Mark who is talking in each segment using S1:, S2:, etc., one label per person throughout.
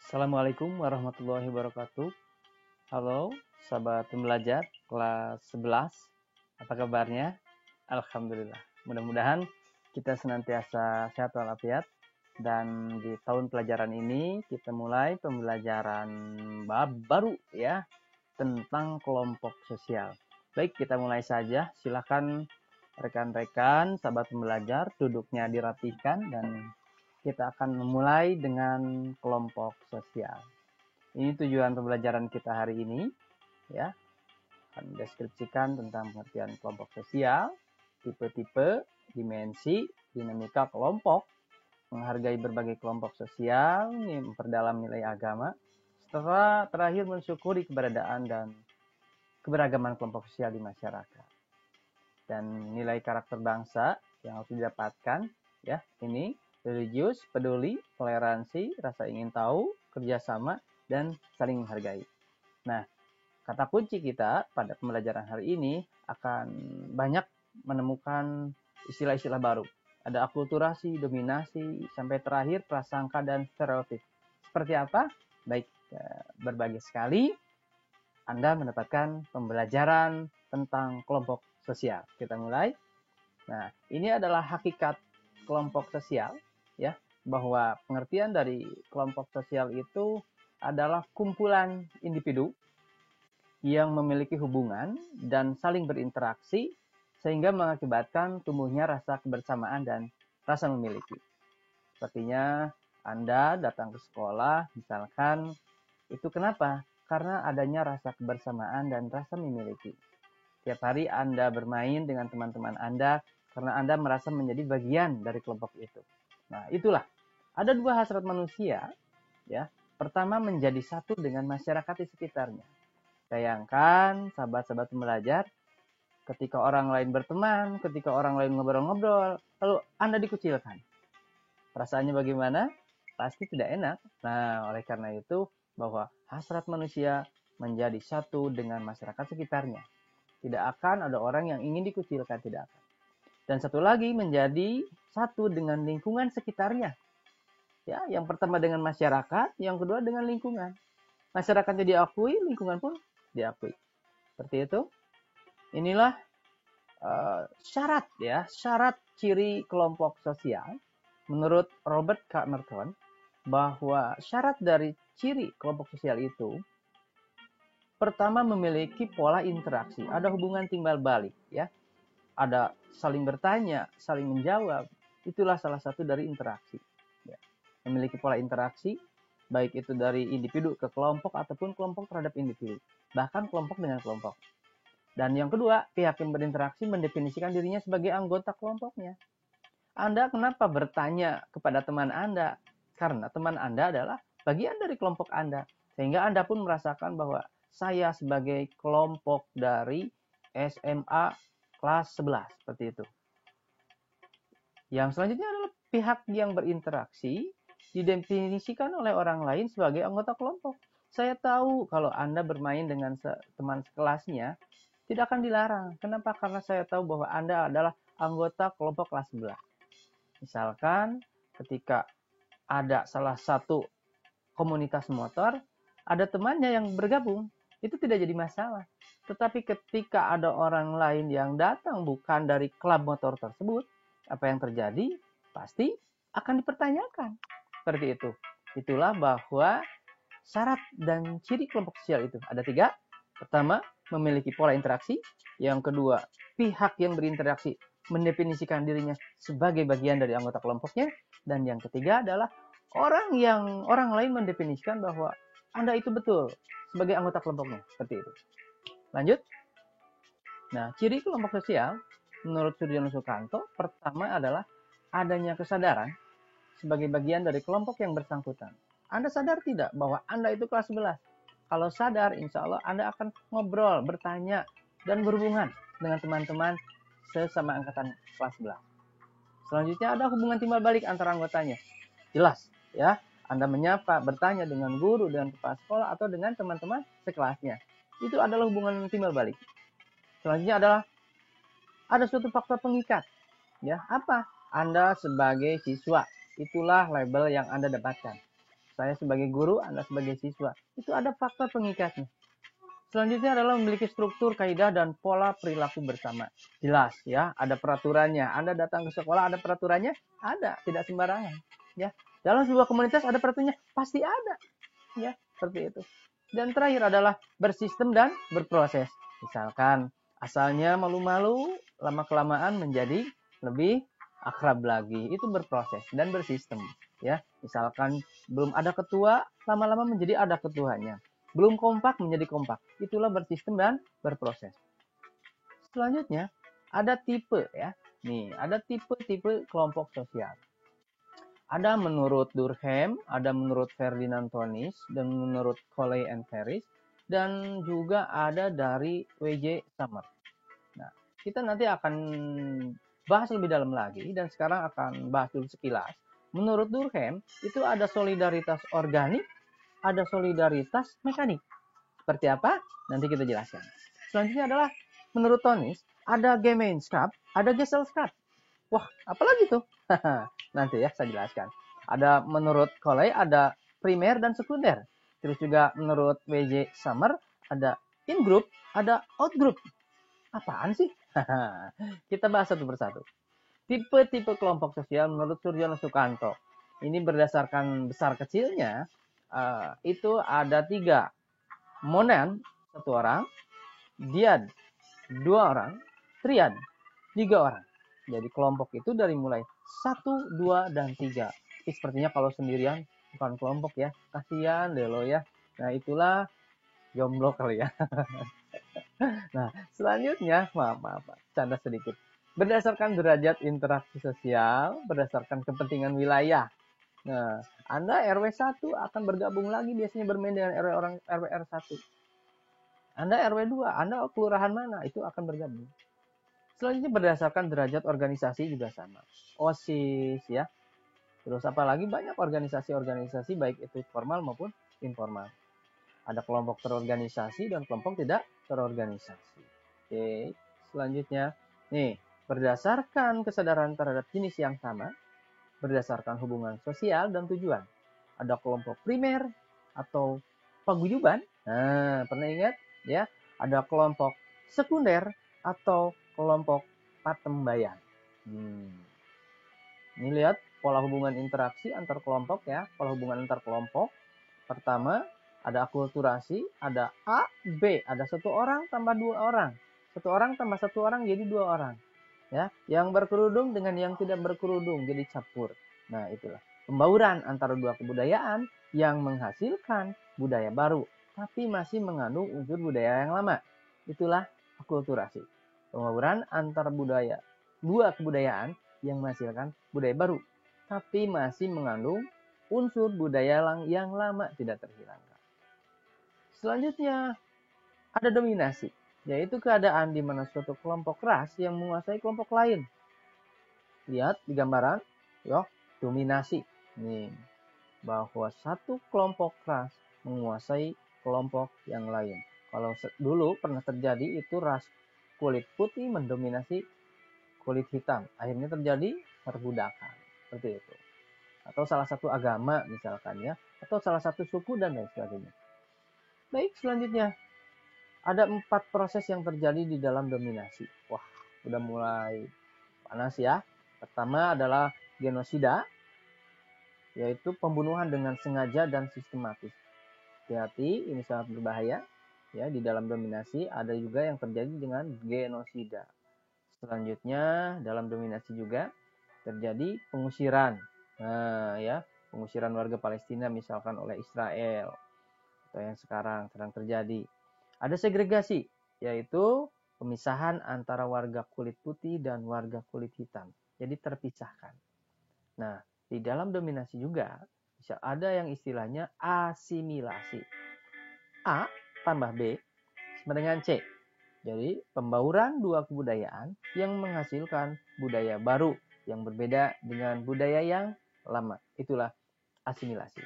S1: Assalamualaikum warahmatullahi wabarakatuh. Halo, sahabat pembelajar kelas 11. Apa kabarnya? Alhamdulillah. Mudah-mudahan kita senantiasa sehat walafiat. Dan di tahun pelajaran ini kita mulai pembelajaran bab baru ya tentang kelompok sosial. Baik, kita mulai saja. Silakan rekan-rekan, sahabat pembelajar, duduknya dirapihkan dan kita akan memulai dengan kelompok sosial. Ini tujuan pembelajaran kita hari ini, ya. Akan mendeskripsikan tentang pengertian kelompok sosial, tipe-tipe, dimensi, dinamika kelompok, menghargai berbagai kelompok sosial, memperdalam nilai agama, setelah terakhir mensyukuri keberadaan dan keberagaman kelompok sosial di masyarakat. Dan nilai karakter bangsa yang harus didapatkan, ya, ini religius, peduli, toleransi, rasa ingin tahu, kerjasama, dan saling menghargai. Nah, kata kunci kita pada pembelajaran hari ini akan banyak menemukan istilah-istilah baru. Ada akulturasi, dominasi, sampai terakhir prasangka dan stereotip. Seperti apa? Baik, berbagai sekali Anda mendapatkan pembelajaran tentang kelompok sosial. Kita mulai. Nah, ini adalah hakikat kelompok sosial, ya, bahwa pengertian dari kelompok sosial itu adalah kumpulan individu yang memiliki hubungan dan saling berinteraksi sehingga mengakibatkan tumbuhnya rasa kebersamaan dan rasa memiliki. Sepertinya Anda datang ke sekolah, misalkan, itu kenapa? Karena adanya rasa kebersamaan dan rasa memiliki. Tiap hari Anda bermain dengan teman-teman Anda karena Anda merasa menjadi bagian dari kelompok itu. Nah, itulah. Ada dua hasrat manusia, ya. Pertama, menjadi satu dengan masyarakat di sekitarnya. Bayangkan, sahabat-sahabat pembelajar, ketika orang lain berteman, ketika orang lain ngobrol-ngobrol, lalu Anda dikucilkan. Perasaannya bagaimana? Pasti tidak enak. Nah, oleh karena itu, bahwa hasrat manusia menjadi satu dengan masyarakat sekitarnya. Tidak akan ada orang yang ingin dikucilkan, tidak akan. Dan satu lagi, menjadi satu dengan lingkungan sekitarnya. Ya, yang pertama dengan masyarakat, yang kedua dengan lingkungan. Masyarakatnya diakui, lingkungan pun diakui. Seperti itu. Inilah syarat ya, syarat ciri kelompok sosial. Menurut Robert K. Merton, bahwa syarat dari ciri kelompok sosial itu pertama memiliki pola interaksi, ada hubungan timbal balik ya. Ada saling bertanya, saling menjawab. Itulah salah satu dari interaksi. Ya. Memiliki pola interaksi, baik itu dari individu ke kelompok ataupun kelompok terhadap individu. Bahkan kelompok dengan kelompok. Dan yang kedua, pihak yang berinteraksi mendefinisikan dirinya sebagai anggota kelompoknya. Anda kenapa bertanya kepada teman Anda? Karena teman Anda adalah bagian dari kelompok Anda. Sehingga Anda pun merasakan bahwa saya sebagai kelompok dari SMA kelas 11. Seperti itu. Yang selanjutnya adalah pihak yang berinteraksi didefinisikan oleh orang lain sebagai anggota kelompok. Saya tahu kalau Anda bermain dengan teman sekelasnya, tidak akan dilarang. Kenapa? Karena saya tahu bahwa Anda adalah anggota kelompok kelas 11. Misalkan ketika ada salah satu komunitas motor, ada temannya yang bergabung, itu tidak jadi masalah. Tetapi ketika ada orang lain yang datang bukan dari klub motor tersebut, apa yang terjadi? Pasti akan dipertanyakan. Seperti itu. Itulah bahwa syarat dan ciri kelompok sosial itu ada 3. Pertama, memiliki pola interaksi. Yang kedua, pihak yang berinteraksi mendefinisikan dirinya sebagai bagian dari anggota kelompoknya. Dan yang ketiga adalah orang lain mendefinisikan bahwa Anda itu betul sebagai anggota kelompoknya. Seperti itu. Lanjut. Nah, ciri kelompok sosial menurut Suryono Sukanto pertama adalah adanya kesadaran sebagai bagian dari kelompok yang bersangkutan. Anda sadar tidak bahwa Anda itu kelas 11? Kalau sadar, insya Allah Anda akan ngobrol, bertanya, dan berhubungan dengan teman-teman sesama angkatan kelas 11. Selanjutnya ada hubungan timbal balik antara anggotanya. Jelas, ya. Anda menyapa, bertanya dengan guru, dengan kepala sekolah, atau dengan teman-teman sekelasnya. Itu adalah hubungan timbal balik. Selanjutnya adalah ada suatu faktor pengikat. Ya, apa? Anda sebagai siswa, itulah label yang Anda dapatkan. Saya sebagai guru, Anda sebagai siswa. Itu ada faktor pengikatnya. Selanjutnya adalah memiliki struktur, kaidah, dan pola perilaku bersama. Jelas ya, ada peraturannya. Anda datang ke sekolah, ada peraturannya? Ada, tidak sembarangan. Ya, dalam sebuah komunitas ada peraturannya? Pasti ada. Ya, seperti itu. Dan terakhir adalah bersistem dan berproses. Misalkan asalnya malu-malu, lama-kelamaan menjadi lebih akrab lagi. Itu berproses dan bersistem. Ya, misalkan belum ada ketua, lama-lama menjadi ada ketuanya. Belum kompak menjadi kompak. Itulah bersistem dan berproses. Selanjutnya ada tipe ya. Nih, ada tipe-tipe kelompok sosial. Ada menurut Durkheim, ada menurut Ferdinand Tönnies, dan menurut Colley and Ferris, dan juga ada dari W.J. Summers. Nah, kita nanti akan bahas lebih dalam lagi, dan sekarang akan bahas dulu sekilas. Menurut Durkheim, itu ada solidaritas organik, ada solidaritas mekanik. Seperti apa? Nanti kita jelaskan. Selanjutnya adalah menurut Tönnies, ada Gemeinschaft, ada Gesellschaft. Wah, apalagi tuh? Nanti ya saya jelaskan. Ada menurut Colley ada primer dan sekunder. Terus juga menurut W.J. Summers ada in-group, ada out-group. Apaan sih? Kita bahas satu persatu. Tipe-tipe kelompok sosial menurut Suryono Sukanto. Ini berdasarkan besar kecilnya, itu ada 3. Monan, 1 orang. Diad, 2 orang. Triad, 3 orang. Jadi kelompok itu dari mulai 1, 2, dan 3. Tapi sepertinya kalau sendirian bukan kelompok ya. Kasihan deh lo ya. Nah itulah jomblo kali ya. Nah selanjutnya, maaf, canda sedikit. Berdasarkan derajat interaksi sosial, berdasarkan kepentingan wilayah. Nah, Anda RW 1 akan bergabung lagi biasanya bermain dengan RW 1. Anda RW 2, Anda kelurahan mana, itu akan bergabung. Selanjutnya berdasarkan derajat organisasi juga sama. OSIS ya. Terus apalagi banyak organisasi-organisasi baik itu formal maupun informal. Ada kelompok terorganisasi dan kelompok tidak terorganisasi. Oke, selanjutnya nih, berdasarkan kesadaran terhadap jenis yang sama, berdasarkan hubungan sosial dan tujuan. Ada kelompok primer atau paguyuban. Nah, pernah ingat ya? Ada kelompok sekunder atau kelompok patembayan. Ini lihat pola hubungan interaksi antar kelompok ya, pola hubungan antar kelompok. Pertama, ada akulturasi, ada A, B, ada 1 orang tambah 2 orang. 1 orang tambah 1 orang jadi 2 orang. Ya, yang berkerudung dengan yang tidak berkerudung jadi campur. Nah, itulah pembauran antara 2 kebudayaan yang menghasilkan budaya baru, tapi masih mengandung unsur budaya yang lama. Itulah akulturasi. Pembauran antara 2 kebudayaan yang menghasilkan budaya baru, tapi masih mengandung unsur budaya yang lama tidak terhilangkan. Selanjutnya, ada dominasi, yaitu keadaan di mana suatu kelompok ras yang menguasai kelompok lain. Lihat di gambaran, ya, dominasi. Nih, bahwa satu kelompok ras menguasai kelompok yang lain. Kalau dulu pernah terjadi itu ras kulit putih mendominasi kulit hitam. Akhirnya terjadi perbudakan. Seperti itu. Atau salah satu agama misalkan ya. Atau salah satu suku dan lain sebagainya. Baik, selanjutnya. Ada 4 proses yang terjadi di dalam dominasi. Wah, udah mulai panas ya. Pertama adalah genosida. Yaitu pembunuhan dengan sengaja dan sistematis. Hati-hati, ini sangat berbahaya. Ya, di dalam dominasi ada juga yang terjadi dengan genosida. Selanjutnya dalam dominasi juga terjadi pengusiran. Nah, ya, pengusiran warga Palestina misalkan oleh Israel atau yang sekarang sedang terjadi. Ada segregasi, yaitu pemisahan antara warga kulit putih dan warga kulit hitam. Jadi terpisahkan. Nah, di dalam dominasi juga bisa ada yang istilahnya asimilasi. A tambah B sama dengan C. Jadi pembauran 2 kebudayaan yang menghasilkan budaya baru yang berbeda dengan budaya yang lama. Itulah asimilasi.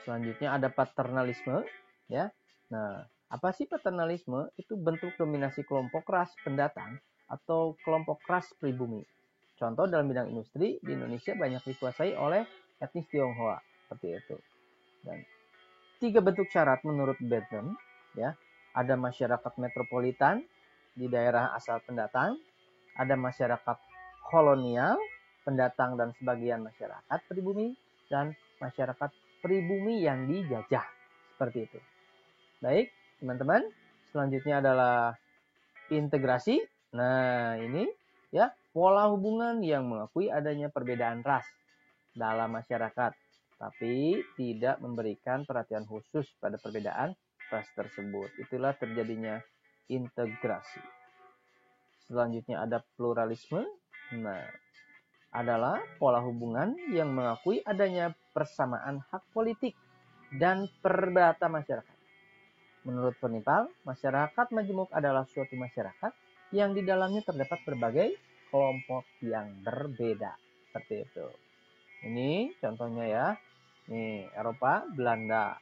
S1: Selanjutnya ada paternalisme, ya. Nah, apa sih paternalisme? Itu bentuk dominasi kelompok ras pendatang atau kelompok ras pribumi. Contoh dalam bidang industri di Indonesia banyak dikuasai oleh etnis Tionghoa. seperti itu. Dan 3 bentuk syarat menurut Bentham, ya. Ada masyarakat metropolitan di daerah asal pendatang, ada masyarakat kolonial, pendatang dan sebagian masyarakat pribumi, dan masyarakat pribumi yang dijajah. Seperti itu. Baik, teman-teman. Selanjutnya adalah integrasi. Nah, ini ya, pola hubungan yang mengakui adanya perbedaan ras dalam masyarakat, tapi tidak memberikan perhatian khusus pada perbedaan ras tersebut. Itulah terjadinya integrasi. Selanjutnya ada pluralisme. Nah, adalah pola hubungan yang mengakui adanya persamaan hak politik dan perdata masyarakat. Menurut Pernipal, masyarakat majemuk adalah suatu masyarakat yang di dalamnya terdapat berbagai kelompok yang berbeda. Seperti itu. Ini contohnya ya. Nih, Eropa, Belanda,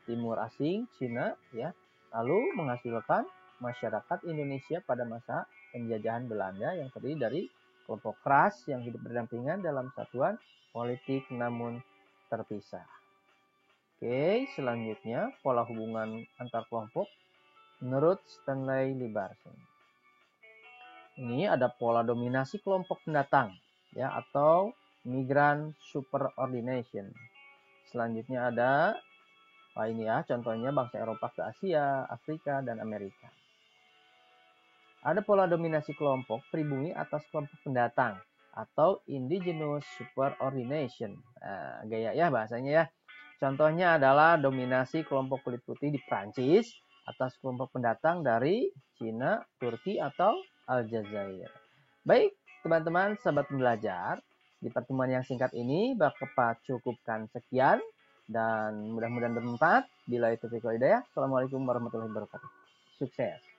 S1: Timur asing, Cina, ya. Lalu menghasilkan masyarakat Indonesia pada masa penjajahan Belanda yang terdiri dari kelompok ras yang hidup berdampingan dalam satuan politik namun terpisah. Oke, selanjutnya pola hubungan antar kelompok menurut Stanley Liberson. Ini ada pola dominasi kelompok pendatang, ya, atau migran superordination. Selanjutnya ada ini ya, contohnya bangsa Eropa ke Asia, Afrika, dan Amerika. Ada pola dominasi kelompok pribumi atas kelompok pendatang atau indigenous superordination. Nah, gaya ya bahasanya ya. Contohnya adalah dominasi kelompok kulit putih di Prancis atas kelompok pendatang dari Cina, Turki, atau Aljazair. Baik, teman-teman, sahabat belajar, di pertemuan yang singkat ini Bapak cukupkan sekian dan mudah-mudahan bermanfaat. Bila itu hidayah. Assalamualaikum warahmatullahi wabarakatuh. Sukses.